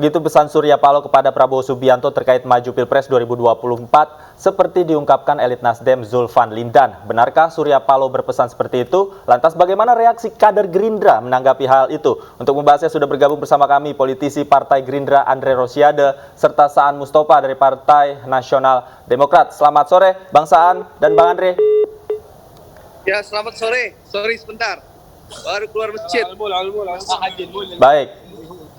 Begitu pesan Surya Paloh kepada Prabowo Subianto terkait maju Pilpres 2024 seperti diungkapkan elit Nasdem Zulfan Lindan. Benarkah Surya Paloh berpesan seperti itu? Lantas bagaimana reaksi kader Gerindra menanggapi hal itu? Untuk membahasnya sudah bergabung bersama kami politisi Partai Gerindra Andre Rosiade serta Saan Mustafa dari Partai Nasional Demokrat. Selamat sore Bang Saan dan Bang Andre. Ya, selamat sore. Sorry sebentar. Baru keluar masjid.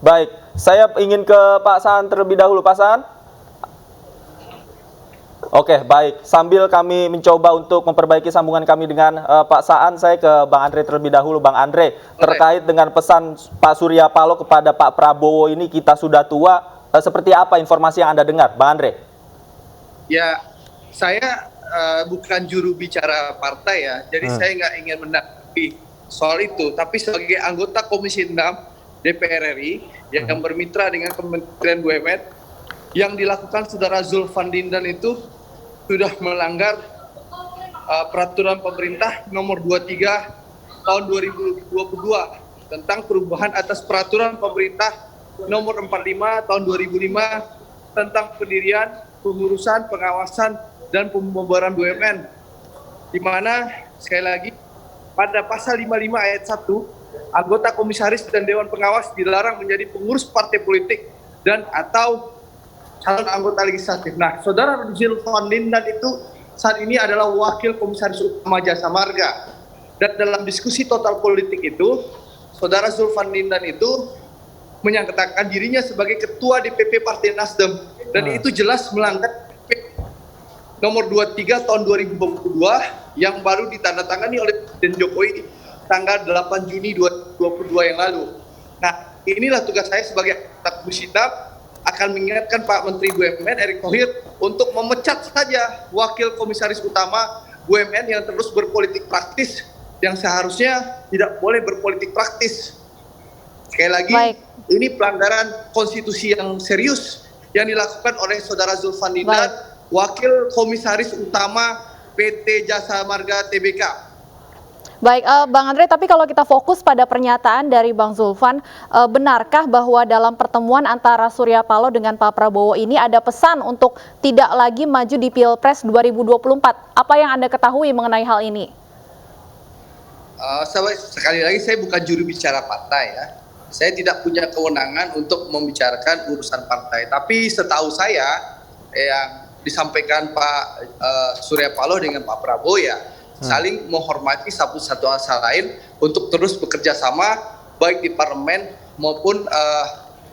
Baik. Saya ingin ke Pak Saan terlebih dahulu, Pak Saan. Oke, baik. Sambil kami mencoba untuk memperbaiki sambungan kami dengan Pak Saan, saya ke Bang Andre terlebih dahulu. Bang Andre, terkait dengan pesan Pak Surya Paloh kepada Pak Prabowo ini, kita sudah tua, seperti apa informasi yang Anda dengar, Bang Andre? Ya, saya bukan juru bicara partai ya, jadi saya nggak ingin menanggapi soal itu. Tapi sebagai anggota Komisi 6 DPR RI yang bermitra dengan Kementerian BUMN, yang dilakukan Saudara Zulfan Lindan itu sudah melanggar peraturan pemerintah nomor 23 tahun 2022 tentang perubahan atas peraturan pemerintah nomor 45 tahun 2005 tentang pendirian, pengurusan, pengawasan, dan pembubaran BUMN, di mana sekali lagi pada pasal 55 ayat 1 anggota komisaris dan dewan pengawas dilarang menjadi pengurus partai politik dan atau calon anggota legislatif. Nah, Saudara Zulfan Lindan itu saat ini adalah wakil komisaris utama Jasa Marga. Dan dalam diskusi total politik itu, Saudara Zulfan Lindan itu menyatakan dirinya sebagai ketua DPP Partai Nasdem, dan itu jelas melanggar nomor 23 tahun 2022 yang baru ditandatangani oleh Presiden Jokowi tanggal 8 Juni 2022 yang lalu. Nah, inilah tugas saya sebagai anggota Komisi 6 akan mengingatkan Pak Menteri BUMN Erick Thohir untuk memecat saja wakil komisaris utama BUMN yang terus berpolitik praktis, yang seharusnya tidak boleh berpolitik praktis. Sekali lagi, ini pelanggaran konstitusi yang serius yang dilakukan oleh Saudara Zulfan Lindan, wakil komisaris utama PT Jasa Marga Tbk. Baik, Bang Andre, tapi kalau kita fokus pada pernyataan dari Bang Zulfan, benarkah bahwa dalam pertemuan antara Surya Paloh dengan Pak Prabowo ini ada pesan untuk tidak lagi maju di Pilpres 2024? Apa yang Anda ketahui mengenai hal ini? Sekali lagi, saya bukan juru bicara partai ya. Saya tidak punya kewenangan untuk membicarakan urusan partai. Tapi setahu saya, yang disampaikan Pak Surya Paloh dengan Pak Prabowo ya, saling menghormati satu sama lain untuk terus bekerja sama baik di parlemen maupun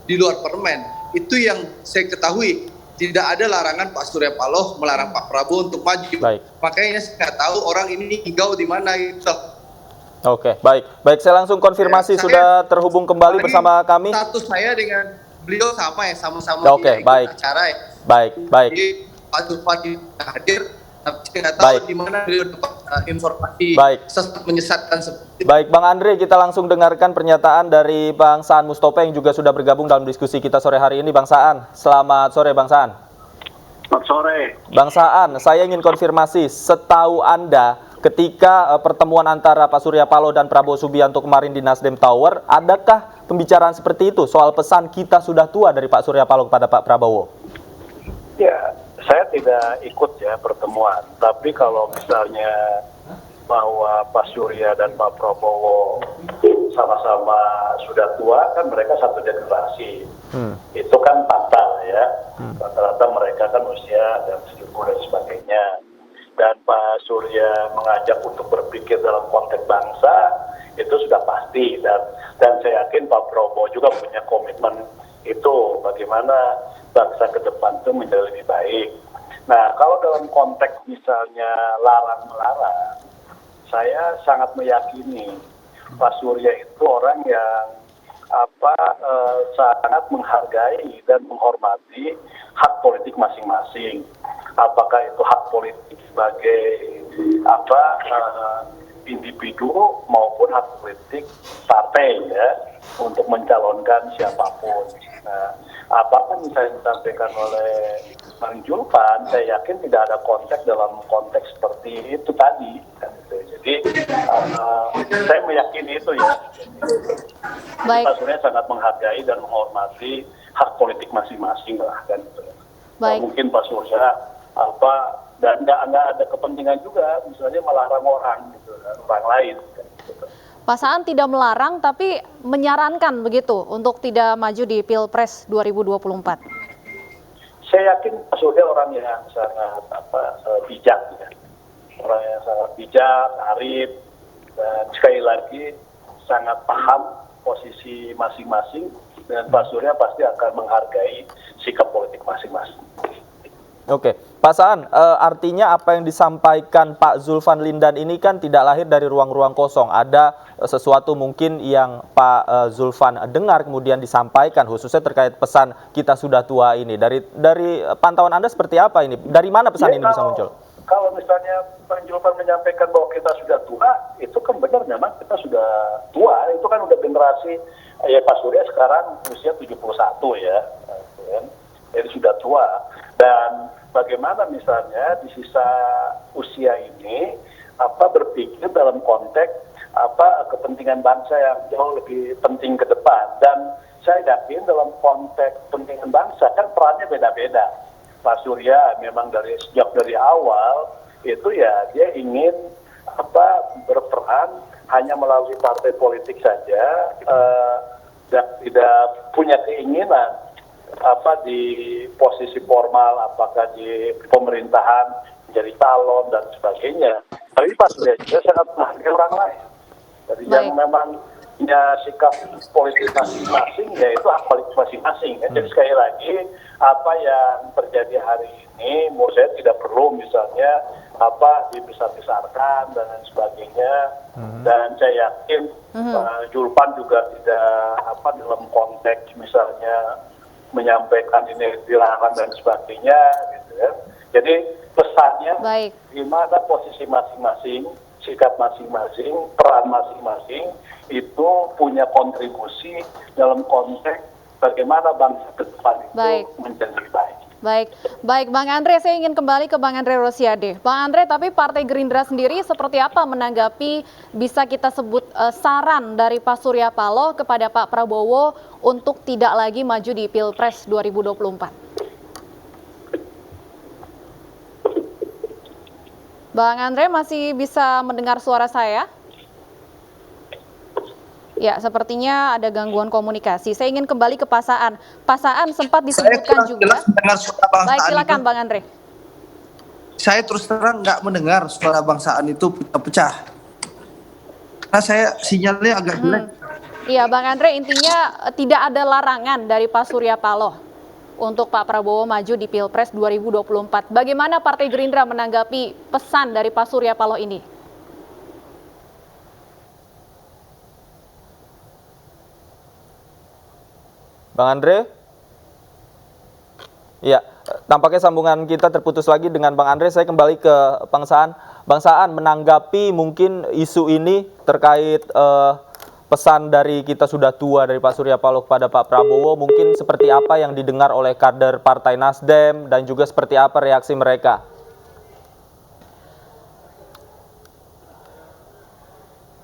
di luar parlemen. Itu yang saya ketahui. Tidak ada larangan Pak Surya Paloh melarang Pak Prabowo untuk maju. Makanya saya nggak tahu orang ini hingga di mana itu. Oke, baik. Saya langsung konfirmasi ya, sudah terhubung kembali bersama kami. Status saya dengan beliau sama ya, sama-sama di acara ya. Baik. Jadi Pak Zulfan hadir. Tapi nggak tahu di mana beliau dapat informasi menyesatkan seperti itu. Baik, Bang Andre, kita langsung dengarkan pernyataan dari Bang Saan Mustafa yang juga sudah bergabung dalam diskusi kita sore hari ini. Bang Saan, selamat sore Bang Saan. Selamat sore. Bang Saan, saya ingin konfirmasi, setahu Anda ketika pertemuan antara Pak Surya Paloh dan Prabowo Subianto kemarin di Nasdem Tower, adakah pembicaraan seperti itu soal pesan kita sudah tua dari Pak Surya Paloh kepada Pak Prabowo? Ya, saya tidak ikut ya pertemuan, tapi kalau misalnya bahwa Pak Surya dan Pak Prabowo sama-sama sudah tua, kan mereka satu generasi. Itu kan fakta ya. Rata-rata mereka kan usia dan sepuh dan sebagainya. Dan Pak Surya mengajak untuk berpikir dalam konteks bangsa, itu sudah pasti. Dan saya yakin Pak Prabowo juga punya komitmen itu, bagaimana bangsa ke depan itu menjadi lebih baik. Nah, kalau dalam konteks misalnya larang-melarang, saya sangat meyakini Pak Surya itu orang yang sangat menghargai dan menghormati hak politik masing-masing. Apakah itu hak politik sebagai individu maupun hak politik partai ya untuk mencalonkan siapapun. Nah, apapun misalnya disampaikan oleh Bang Zulfan, saya yakin tidak ada konteks dalam konteks seperti itu tadi. Jadi saya meyakini itu ya. Pak Surya sangat menghargai dan menghormati hak politik masing-masing lah kan. Baik. Mungkin Pak Surya dan nggak ada kepentingan juga misalnya melarang orang gitu, orang lain. Gitu. Pak Saan tidak melarang tapi menyarankan begitu untuk tidak maju di Pilpres 2024. Saya yakin Pak Surya orang yang sangat bijak, ya. Orang yang sangat bijak, arif, dan sekali lagi sangat paham posisi masing-masing, dan Pak Surya pasti akan menghargai sikap politik masing-masing. Oke, Pak Saan, artinya apa yang disampaikan Pak Zulfan Lindan ini kan tidak lahir dari ruang-ruang kosong. Ada sesuatu mungkin yang Pak Zulfan dengar kemudian disampaikan, khususnya terkait pesan kita sudah tua ini. Dari pantauan Anda seperti apa ini? Dari mana pesan ini bisa muncul? Kalau misalnya Pak Zulfan menyampaikan bahwa kita sudah tua, itu kan benar, memang kita sudah tua. Itu kan udah generasi, ya Pak Surya sekarang usia 71 ya. Jadi sudah tua. Dan bagaimana misalnya di sisa usia ini berpikir dalam konteks kepentingan bangsa yang jauh lebih penting ke depan. Dan saya yakin dalam konteks kepentingan bangsa kan perannya beda-beda. Pak Surya memang sejak dari awal itu ya dia ingin berperan hanya melalui partai politik saja, dan tidak punya keinginan di posisi formal, apakah di pemerintahan menjadi calon dan sebagainya. Tapi Pak Surya juga sangat menghargai orang lain. Jadi yang memang punya sikap politik masing-masing, yaitu hak politik masing-masing. Jadi sekali lagi apa yang terjadi hari ini, menurut saya tidak perlu misalnya dibesar-besarkan dan lain sebagainya. Dan saya yakin Zulfan juga tidak dalam konteks misalnya menyampaikan ini dilarang dan sebagainya, gitu ya. Jadi pesannya gimana posisi masing-masing, sikap masing-masing, peran masing-masing itu punya kontribusi dalam konteks bagaimana bangsa ke depan itu menjadi lebih baik. Baik Bang Andre, saya ingin kembali ke Bang Andre Rosiade. Bang Andre, tapi Partai Gerindra sendiri seperti apa menanggapi bisa kita sebut saran dari Pak Surya Paloh kepada Pak Prabowo untuk tidak lagi maju di Pilpres 2024? Bang Andre masih bisa mendengar suara saya? Ya, sepertinya ada gangguan komunikasi. Saya ingin kembali ke Pak Saan. Pak Saan sempat disebutkan juga. Baik, silakan Bang Andre. Saya terus terang nggak mendengar suara Bang Saan itu pecah-pecah. Karena saya sinyalnya agak jelek. Iya, Bang Andre, intinya tidak ada larangan dari Pak Surya Paloh untuk Pak Prabowo maju di Pilpres 2024. Bagaimana Partai Gerindra menanggapi pesan dari Pak Surya Paloh ini? Bang Andre? Ya, tampaknya sambungan kita terputus lagi dengan Bang Andre. Saya kembali ke Bang Saan. Bang Saan, menanggapi mungkin isu ini terkait pesan dari kita sudah tua dari Pak Surya Paloh kepada Pak Prabowo, mungkin seperti apa yang didengar oleh kader Partai Nasdem dan juga seperti apa reaksi mereka?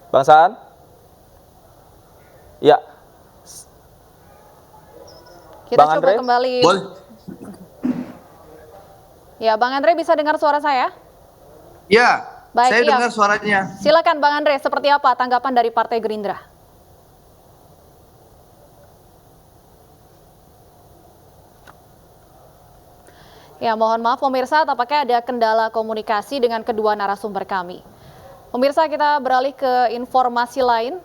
Bang Saan? Ya. Kita Bang coba Andre? kembali. Boleh. Ya, Bang Andre bisa dengar suara saya? Ya, Baik, saya dengar suaranya. Silakan Bang Andre, seperti apa tanggapan dari Partai Gerindra? Ya, mohon maaf pemirsa, tampaknya ada kendala komunikasi dengan kedua narasumber kami. Pemirsa, kita beralih ke informasi lain.